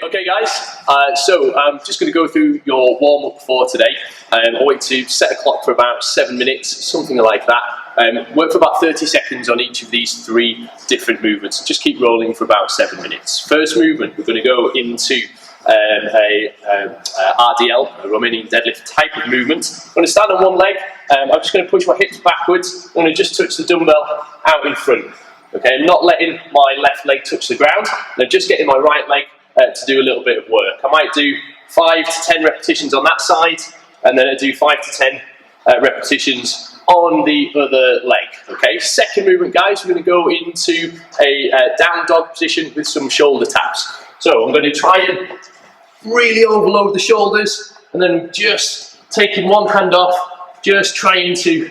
Okay guys, so I'm just going to go through your warm-up for today. I want you to set a clock for about 7 minutes, something like that. Work for about 30 seconds on each of these 3 different movements. Just keep rolling for about 7 minutes. First movement, we're going to go into RDL, a Romanian deadlift type of movement. I'm going to stand on one leg. I'm just going to push my hips backwards. I'm going to just touch the dumbbell out in front. Okay, I'm not letting my left leg touch the ground. I'm just getting my right leg to do a little bit of work. I might do 5 to 10 repetitions on that side, and then I do 5 to 10 repetitions on the other leg. Okay, second movement, guys, we're going to go into a down dog position with some shoulder taps. So I'm going to try and really overload the shoulders, and then just taking one hand off, just trying to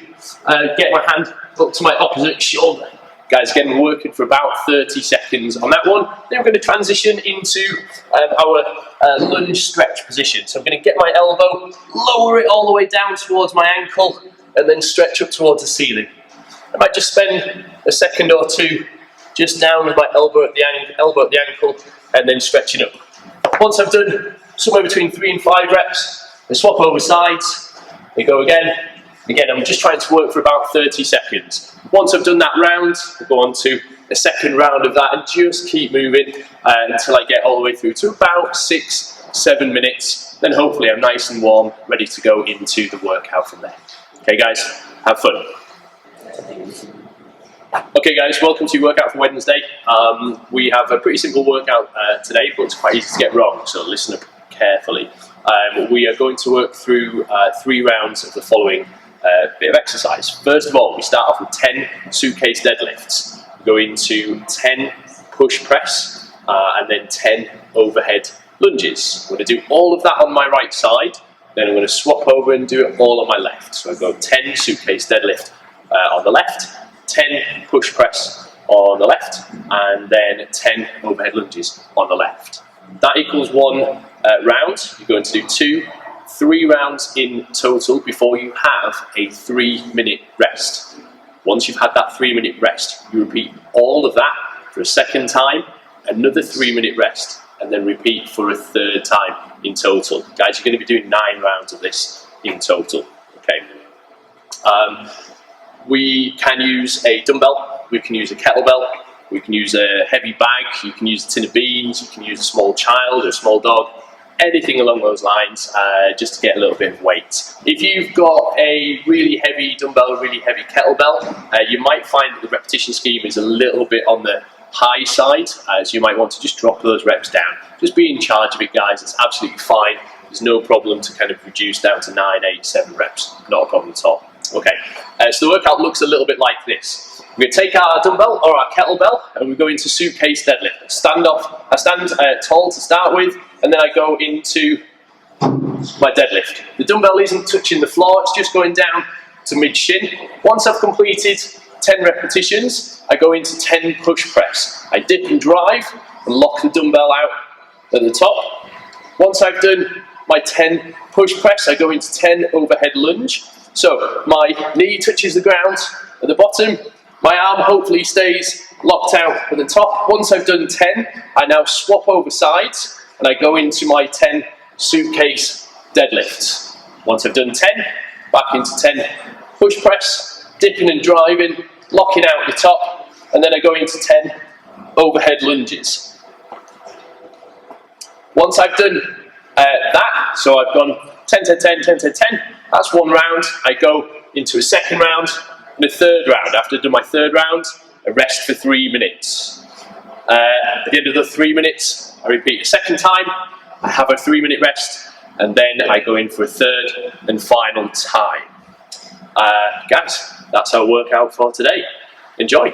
get my hand up to my opposite shoulder. Guys, again, we're working for about 30 seconds on that one. Then we're going to transition into our lunge stretch position. So I'm going to get my elbow, lower it all the way down towards my ankle, and then stretch up towards the ceiling. I might just spend a second or two just down with my elbow at the ankle, and then stretching up. Once I've done somewhere between 3 and 5 reps, I swap over sides, we go again. Again, I'm just trying to work for about 30 seconds. Once I've done that round, I'll go on to a second round of that and just keep moving until I get all the way through to about 6-7 minutes. Then hopefully I'm nice and warm, ready to go into the workout from there. Okay guys, have fun. Okay guys, welcome to Workout for Wednesday. We have a pretty simple workout today, but it's quite easy to get wrong, so listen up carefully. We are going to work through 3 rounds of the following bit of exercise. First of all, we start off with 10 suitcase deadlifts. We go into 10 push press and then 10 overhead lunges. I'm going to do all of that on my right side, then I'm going to swap over and do it all on my left. So I go 10 suitcase deadlift on the left, 10 push press on the left, and then 10 overhead lunges on the left. That equals 1 round. You're going to do 2, 3 rounds in total before you have a 3-minute rest. Once you've had that 3-minute rest, you repeat all of that for a second time, another 3-minute rest, and then repeat for a 3rd time in total. Guys, you're going to be doing 9 rounds of this in total. Okay. We can use a dumbbell, we can use a kettlebell, we can use a heavy bag, you can use a tin of beans, you can use a small child or a small dog, anything along those lines, just to get a little bit of weight. If you've got a really heavy dumbbell, really heavy kettlebell, you might find that the repetition scheme is a little bit on the high side, so you might want to just drop those reps down. Just be in charge of it, guys, it's absolutely fine. There's no problem to kind of reduce down to 9, 8, 7 reps, not a problem at all. Okay, so the workout looks a little bit like this. We're going to take our dumbbell or our kettlebell and we go into suitcase deadlift. I stand tall to start with, and then I go into my deadlift. The dumbbell isn't touching the floor, it's just going down to mid-shin. Once I've completed 10 repetitions, I go into 10 push press. I dip and drive and lock the dumbbell out at the top. Once I've done my 10 push press, I go into 10 overhead lunge. So my knee touches the ground at the bottom, my arm hopefully stays locked out at the top. Once I've done 10, I now swap over sides and I go into my 10 suitcase deadlifts. Once I've done 10, back into 10 push press, dipping and driving, locking out the top, and then I go into 10 overhead lunges. Once I've done that, so I've gone 10, 10, 10, 10, 10, 10, that's 1 round. I go into a 2nd round and a 3rd round. After I've done my 3rd round, I rest for 3 minutes. At the end of the 3 minutes, I repeat a 2nd time, I have a 3-minute rest, and then I go in for a 3rd and final time. Guys, that's our workout for today. Enjoy.